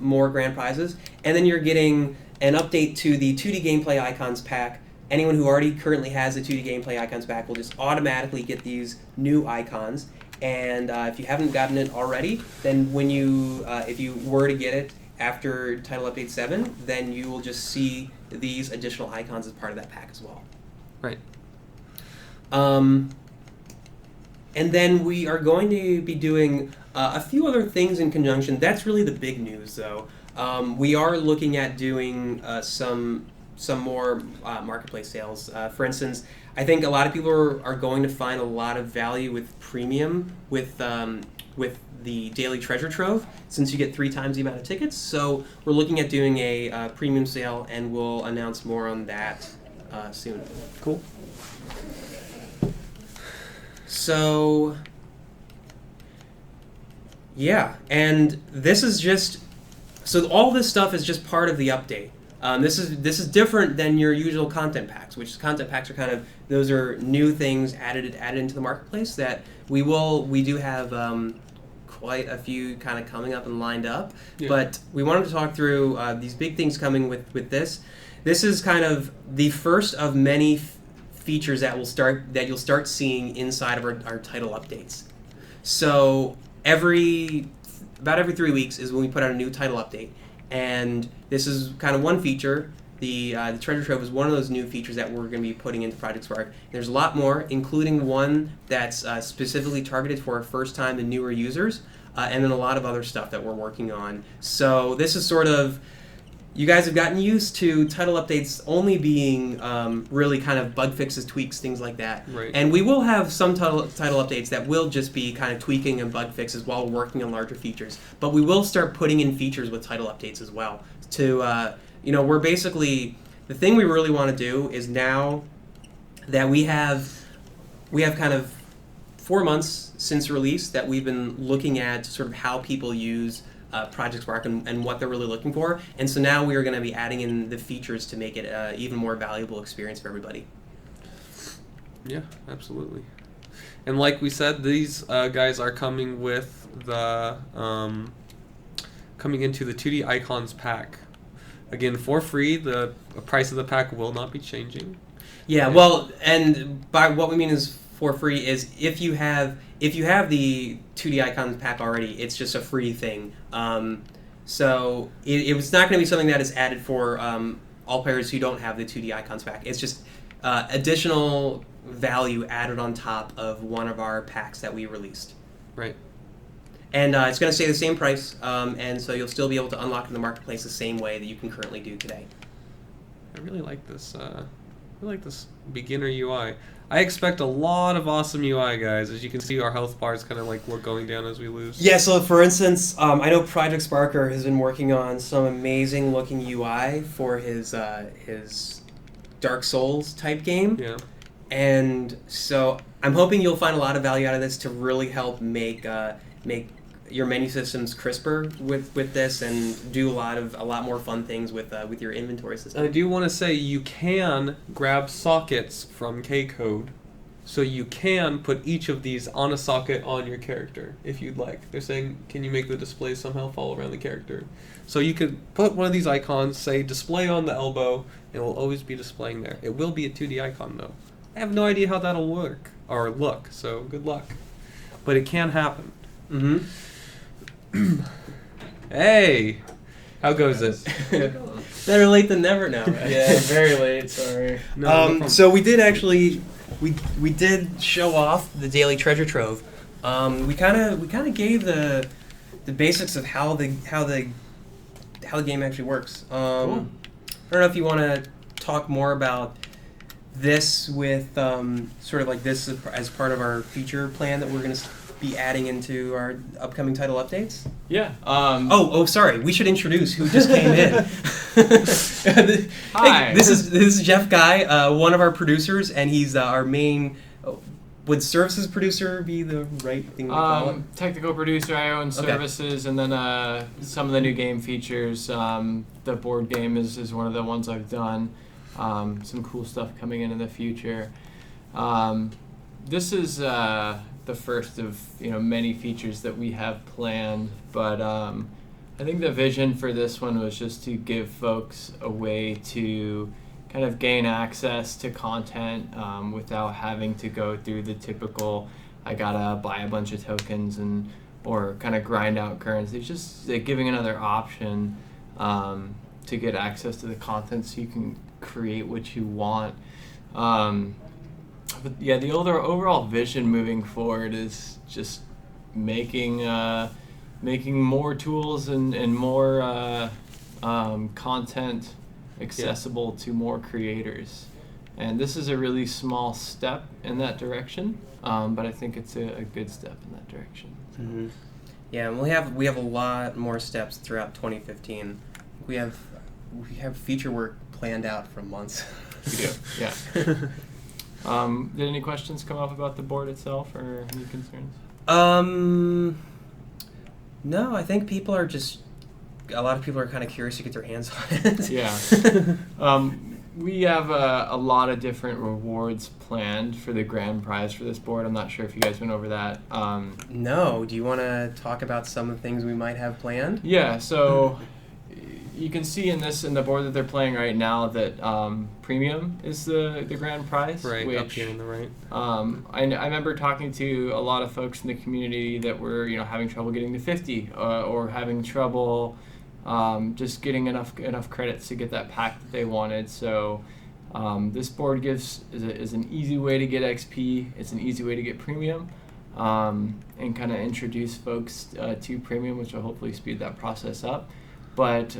more grand prizes, and then you're getting an update to the 2D gameplay icons pack. Anyone who already currently has the 2D gameplay icons pack will just automatically get these new icons, and if you haven't gotten it already, then when if you were to get it after Title Update 7, then you will just see these additional icons as part of that pack as well. Right. And then we are going to be doing A few other things in conjunction. That's really the big news, though. We are looking at doing some more marketplace sales. For instance, I think a lot of people are going to find a lot of value with premium with the daily treasure trove, since you get 3 times the amount of tickets. So we're looking at doing a premium sale, and we'll announce more on that soon. Cool. So yeah, and this is just so all this stuff is just part of the update. This is different than your usual content packs, which content packs are kind of, those are new things added into the marketplace that we do have quite a few kind of coming up and lined up. Yeah. But we wanted to talk through these big things coming with this. This is kind of the first of many features that you'll start seeing inside of our title updates. So about every 3 weeks is when we put out a new title update. And this is kind of one feature. The treasure trove is one of those new features that we're going to be putting into Project Spark. There's a lot more, including one that's specifically targeted for our first-time and newer users, and then a lot of other stuff that we're working on. So this is sort of, you guys have gotten used to title updates only being really kind of bug fixes, tweaks, things like that. Right. And we will have some title updates that will just be kind of tweaking and bug fixes while we're working on larger features. But we will start putting in features with title updates as well. We're basically, the thing we really want to do is, now that we have kind of 4 months since release that we've been looking at sort of how people use Project Spark and what they're really looking for. And so now we are going to be adding in the features to make it an even more valuable experience for everybody. Yeah, absolutely. And like we said, these guys are coming with the coming into the 2D Icons pack. Again, for free. The price of the pack will not be changing. Yeah, well, and by what we mean is for free is if you have the 2D Icons pack already, it's just a free thing. So it's not going to be something that is added for all players who don't have the 2D Icons pack. It's just additional value added on top of one of our packs that we released. Right. And it's going to stay the same price, and so you'll still be able to unlock in the marketplace the same way that you can currently do today. I really like this. Beginner UI. I expect a lot of awesome UI, guys. As you can see, our health bars kind of like we're going down as we lose. Yeah. So, for instance, I know Project Sparker has been working on some amazing looking UI for his Dark Souls type game. Yeah. And so I'm hoping you'll find a lot of value out of this to really help make your menu systems crisper with this, and do a lot more fun things with your inventory system. And I do want to say you can grab sockets from K-Code, so you can put each of these on a socket on your character if you'd like. They're saying, can you make the display somehow fall around the character? So you could put one of these icons, say display on the elbow, and it will always be displaying there. It will be a 2D icon though. I have no idea how that'll work or look, so good luck. But it can happen. Mm-hmm. Hey, how goes it? Better late than never now. Right? Yeah, very late. Sorry. No problem. So we did actually, we did show off the daily treasure trove. We kind of gave the basics of how the game actually works. Cool. I don't know if you want to talk more about this with sort of like this as part of our feature plan that we're going to be adding into our upcoming title updates. Yeah. Sorry. We should introduce who just came in. Hi. Hey, this is Jeff Guy, one of our producers, and he's our main. Would services producer be the right thing to call it? Technical producer. I own services, and then some of the new game features. The board game is one of the ones I've done. Some cool stuff coming in the future. This is the first of many features that we have planned, but I think the vision for this one was just to give folks a way to kind of gain access to content without having to go through the typical I gotta buy a bunch of tokens or kind of grind out currency. It's just giving another option to get access to the content so you can create what you want. But yeah, the overall vision moving forward is just making more tools and more content accessible to more creators. And this is a really small step in that direction, but I think it's a good step in that direction. Mm-hmm. Yeah, and we have a lot more steps throughout 2015. We have feature work planned out for months. We do, yeah. Did any questions come up about the board itself or any concerns? No, I think a lot of people are kind of curious to get their hands on it. Yeah. We have a lot of different rewards planned for the grand prize for this board. I'm not sure if you guys went over that. No. Do you want to talk about some of the things we might have planned? Yeah, so you can see in the board that they're playing right now that premium is the grand prize. Right, which, up here on the right. I remember talking to a lot of folks in the community that were having trouble getting to 50 or having trouble just getting enough credits to get that pack that they wanted. So this board is an easy way to get XP. It's an easy way to get premium, and kind of introduce folks to premium, which will hopefully speed that process up. But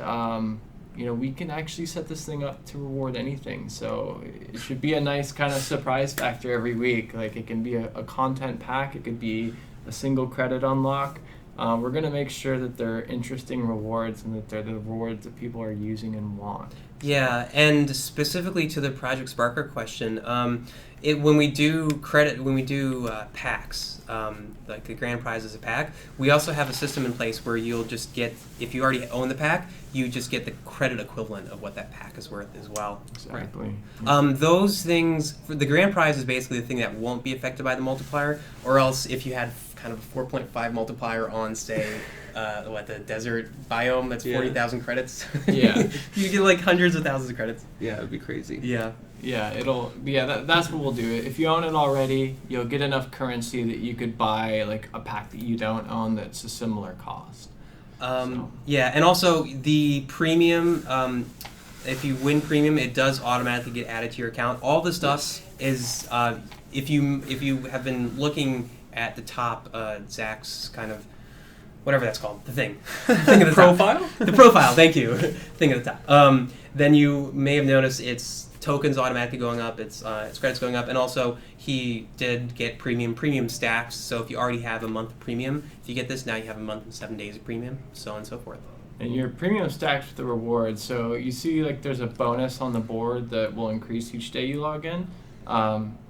we can actually set this thing up to reward anything. So it should be a nice kind of surprise factor every week. Like it can be a content pack. It could be a single credit unlock. We're going to make sure that they're interesting rewards and that they're the rewards that people are using and want. Yeah, and specifically to the Project Sparker question, when we do packs, like the grand prize is a pack, we also have a system in place where you'll just get, if you already own the pack, you just get the credit equivalent of what that pack is worth as well. Exactly. Right? Those things, the grand prize is basically the thing that won't be affected by the multiplier, or else if you had kind of a 4.5 multiplier on, say, the desert biome, that's 40,000 credits. Yeah. You get like hundreds of thousands of credits. Yeah, it'd be crazy. Yeah. Yeah, that's what we'll do. If you own it already, you'll get enough currency that you could buy like a pack that you don't own that's a similar cost. Yeah, and also the premium, if you win premium, it does automatically get added to your account. All the stuff is, if you have been looking at the top, Zach's kind of, whatever that's called, the thing. Thing at the Profile? top. The profile, thank you. Thing at the top. Then you may have noticed its tokens automatically going up, its credits going up, and also he did get premium stacks, so if you already have a month of premium, if you get this, now you have a month and 7 days of premium, so on and so forth. And your premium stacks with the rewards, so you see like there's a bonus on the board that will increase each day you log in.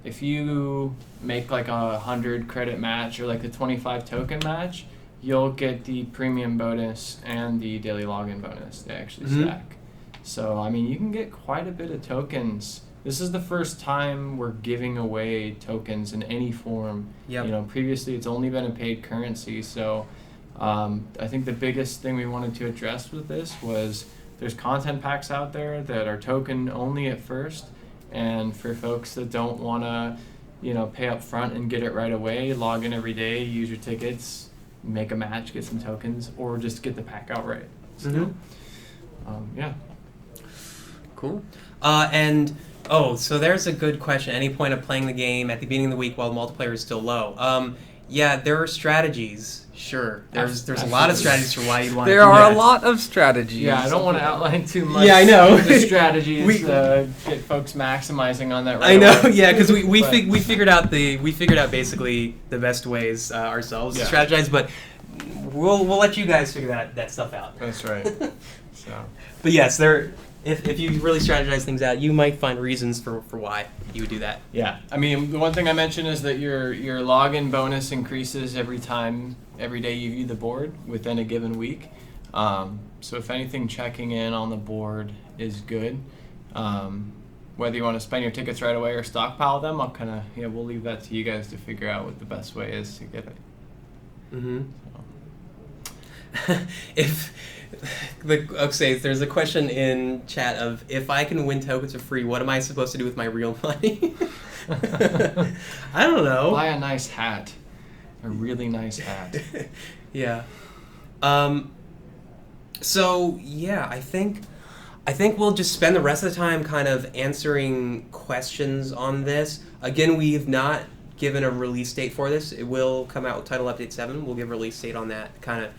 If you make like a 100 credit match or like the 25 token match, you'll get the premium bonus and the daily login bonus. They actually stack. So, I mean, you can get quite a bit of tokens. This is the first time we're giving away tokens in any form. Yep. Previously it's only been a paid currency. So, I think the biggest thing we wanted to address with this was there's content packs out there that are token only at first. And for folks that don't want to, pay up front and get it right away, log in every day, use your tickets, make a match, get some tokens, or just get the pack outright. So, yeah. Cool. So there's a good question. Any point of playing the game at the beginning of the week while the multiplayer is still low? Yeah, there are strategies. Sure, there's a lot of strategies for why you'd want to do that. There are a lot of strategies. Yeah, I don't want to outline too much. Yeah, I know. The strategies get folks maximizing on that. Right I know. away. Yeah, because we figured out basically the best ways ourselves to strategize, but we'll let you guys figure that stuff out. That's right. So. But yes, if you really strategize things out, you might find reasons for why you would do that. Yeah, I mean, the one thing I mentioned is that your login bonus increases every day you view the board within a given week. So if anything, checking in on the board is good. Whether you want to spend your tickets right away or stockpile them, we'll leave that to you guys to figure out what the best way is to get it. There's a question in chat of, if I can win tokens for free, what am I supposed to do with my real money? I don't know. Buy a nice hat. A really nice hat. Yeah. So yeah, I think we'll just spend the rest of the time kind of answering questions on this. Again, we've not given a release date for this. It will come out with Title Update 7. We'll give a release date on that kind of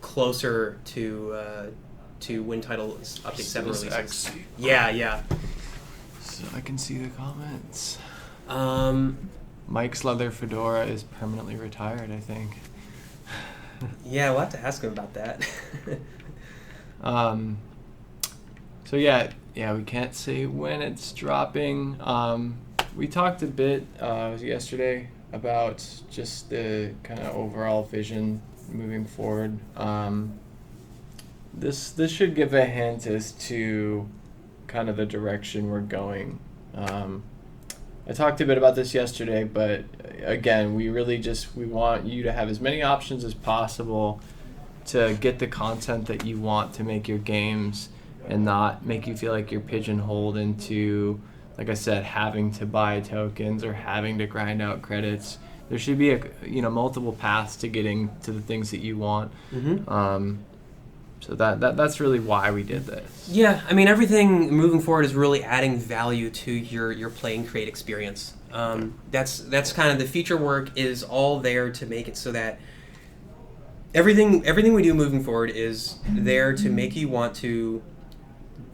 closer to when Title Update 7 releases. X. Yeah. So I can see the comments. Um, Mike's leather fedora is permanently retired, I think. yeah, we'll have to ask him about that. So yeah, we can't say when it's dropping. We talked a bit yesterday about just the kind of overall vision moving forward. This should give a hint as to kind of the direction we're going. I talked a bit about this yesterday, but again, we want you to have as many options as possible to get the content that you want to make your games and not make you feel like you're pigeonholed into, like I said, having to buy tokens or having to grind out credits. There should be multiple paths to getting to the things that you want. Mm-hmm. So that's really why we did this. Yeah, I mean, everything moving forward is really adding value to your play and create experience. That's kind of the feature work is all there to make it so that everything we do moving forward is there to make you want to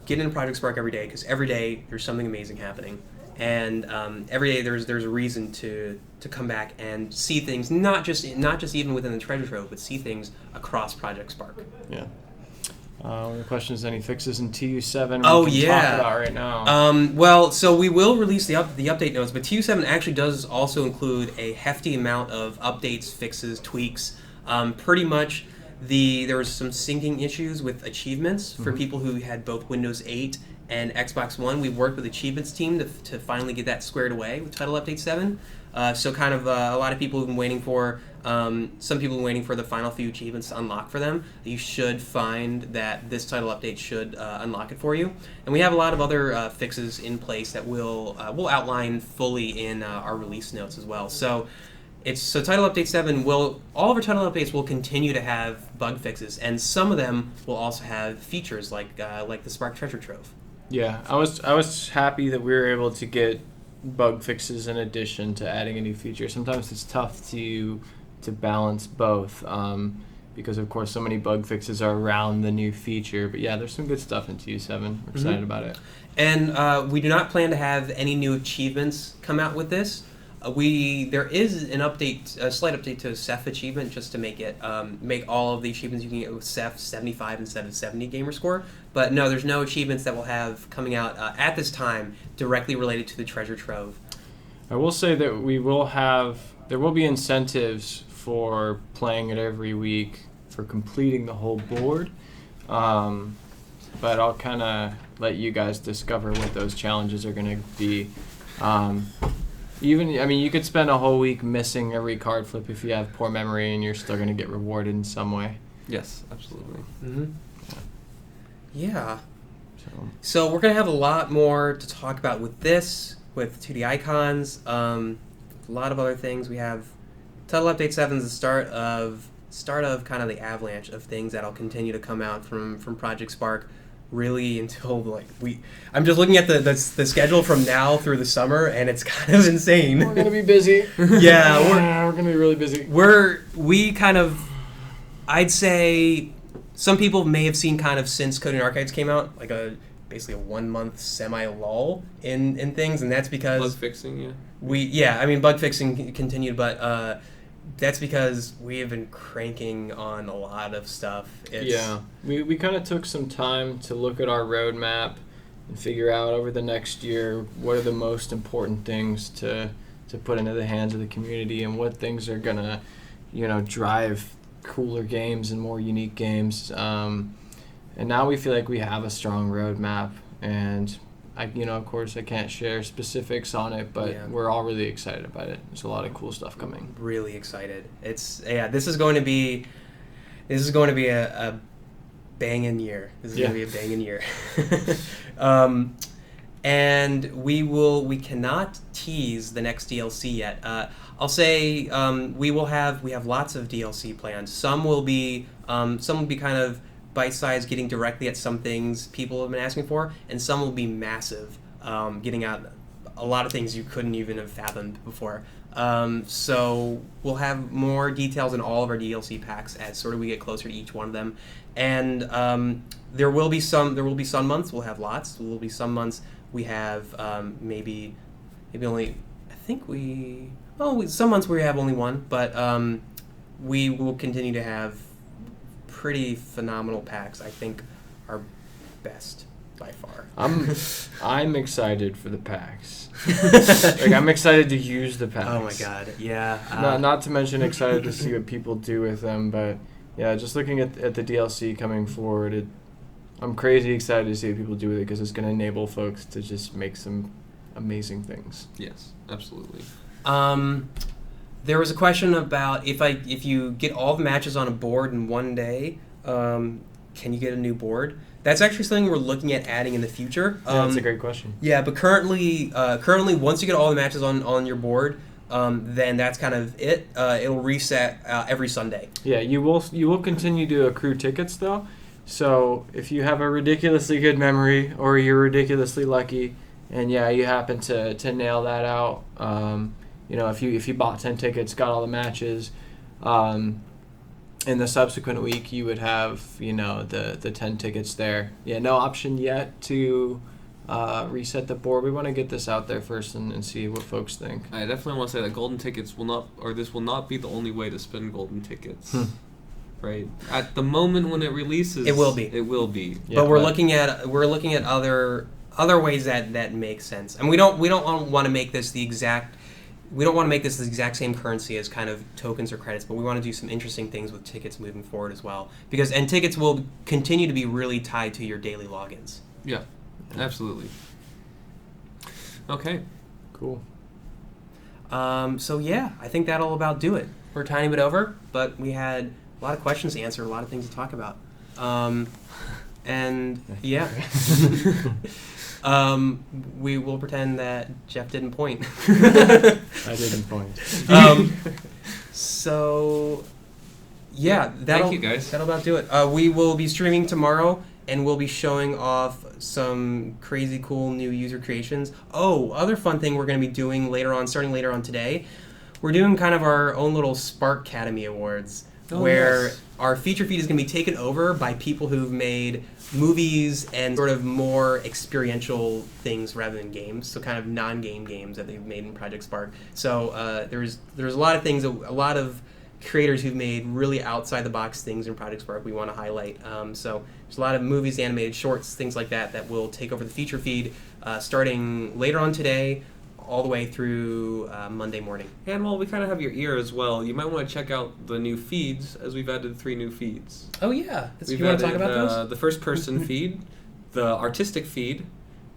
get into Project Spark every day, because every day there's something amazing happening, and every day there's a reason to come back and see things, not just even within the treasure trove, but see things across Project Spark. Yeah. One of the questions: any fixes in TU7? Oh, we can yeah. talk about right now. Well, so we will release the update notes, but TU7 actually does also include a hefty amount of updates, fixes, tweaks. Pretty much, there was some syncing issues with achievements for people who had both Windows 8 and Xbox One. We worked with the achievements team to finally get that squared away with Title Update 7. So kind of a lot of people have been waiting for, some people have been waiting for the final few achievements to unlock for them. You should find that this title update should unlock it for you. And we have a lot of other fixes in place that we'll outline fully in our release notes as well. So Title Update 7 all of our title updates will continue to have bug fixes, and some of them will also have features like the Spark Treasure Trove. Yeah, I was happy that we were able to get bug fixes in addition to adding a new feature. Sometimes it's tough to balance both because, of course, so many bug fixes are around the new feature. But yeah, there's some good stuff in TU7. We're excited about it. And we do not plan to have any new achievements come out with this. There is an update, a slight update to Ceph achievement, just to make it make all of the achievements you can get with Ceph 75 instead of 70 gamer score. But no, there's no achievements that we'll have coming out at this time directly related to the treasure trove. I will say that there will be incentives for playing it every week for completing the whole board. But I'll kind of let you guys discover what those challenges are going to be. You could spend a whole week missing every card flip if you have poor memory, and you're still going to get rewarded in some way. Yes, absolutely. Mm-hmm. Yeah. So we're going to have a lot more to talk about with this, with 2D icons, a lot of other things. We have Title Update 7 is the start of kind of the avalanche of things that'll continue to come out from Project Spark. Really until I'm just looking at the schedule from now through the summer, and it's kind of insane. We're gonna be busy. Yeah, we're gonna be really busy. I'd say some people may have seen kind of since Coding Archives came out, basically a 1 month semi-lull in things, and that's because bug fixing, bug fixing continued, but that's because we have been cranking on a lot of stuff. We kind of took some time to look at our roadmap and figure out over the next year what are the most important things to put into the hands of the community, and what things are gonna drive cooler games and more unique games. And now we feel like we have a strong roadmap, and of course I can't share specifics on it, but we're all really excited about it. There's a lot of cool stuff coming. Really excited. This is going to be a banging year. This is going to be a banging year. And we cannot tease the next DLC yet. I'll say we have lots of DLC planned. Some will be kind of bite-sized, getting directly at some things people have been asking for, and some will be massive, getting out a lot of things you couldn't even have fathomed before. So we'll have more details in all of our DLC packs as sort of we get closer to each one of them, and there will be some months we'll have lots. There will be some months we have maybe only. I think some months we have only one, but we will continue to have pretty phenomenal packs. I think our best by far. I'm excited for the packs. Like, I'm excited to use the packs. Oh my god, yeah. Not to mention excited to see what people do with them, but yeah, just looking at the DLC coming forward, I'm crazy excited to see what people do with it because it's going to enable folks to just make some amazing things. Yes, absolutely. There was a question about if you get all the matches on a board in one day, can you get a new board? That's actually something we're looking at adding in the future. Yeah, that's a great question. Yeah, but currently, once you get all the matches on your board, then that's kind of it. It'll reset every Sunday. Yeah, you will continue to accrue tickets though. So if you have a ridiculously good memory or you're ridiculously lucky, and yeah, you happen to nail that out, if you bought 10 tickets, got all the matches, in the subsequent week you would have the 10 tickets there. Yeah, no option yet to reset the board. We want to get this out there first and see what folks think. I definitely want to say that golden tickets this will not be the only way to spend golden tickets. Right. At the moment when it releases, it will be. It will be. Yeah, but we're looking at other ways that make sense. And we don't want to make this the exact same currency as kind of tokens or credits, but we want to do some interesting things with tickets moving forward as well. And tickets will continue to be really tied to your daily logins. Yeah, absolutely. Okay. Cool. So yeah, I think that'll about do it. We're a tiny bit over, but we had a lot of questions to answer, a lot of things to talk about. And yeah. We will pretend that Jeff didn't point. I didn't point. So, yeah, thank you guys. That'll about do it. We will be streaming tomorrow, and we'll be showing off some crazy cool new user creations. Oh, other fun thing we're going to be doing starting later on today, we're doing kind of our own little Spark Academy Awards, where our feature feed is going to be taken over by people who've made movies and sort of more experiential things rather than games, so kind of non-game games that they've made in Project Spark. So there's a lot of things, a lot of creators who've made really outside-the-box things in Project Spark we want to highlight. So there's a lot of movies, animated shorts, things like that will take over the feature feed starting later on today, all the way through Monday morning. And while we kind of have your ear as well, you might want to check out the new feeds, as we've added 3 new feeds. Oh yeah, We've you want to talk added, about those? the first-person feed, the artistic feed,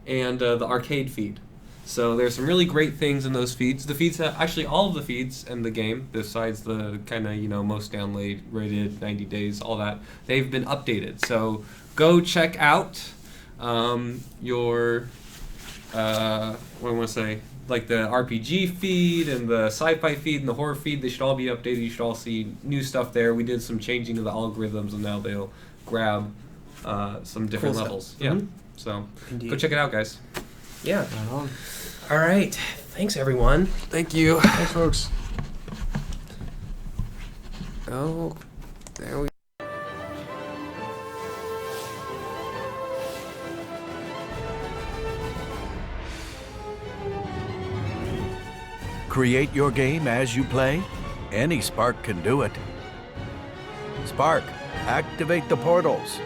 and the arcade feed. So there's some really great things in those feeds. The feeds have, actually all of the feeds in the game, besides the kind of most downloaded 90 days, all that, they've been updated. So go check out your what do I want to say? Like the RPG feed and the sci-fi feed and the horror feed, they should all be updated. You should all see new stuff there. We did some changing to the algorithms, and now they'll grab some different Cool levels. stuff. Yeah. Mhm. So Indeed. go check it out, guys. Yeah. Right on. All right. Thanks, everyone. Thank you. Thanks, folks. Oh, there we Create your game as you play? Any Spark can do it. Spark, activate the portals.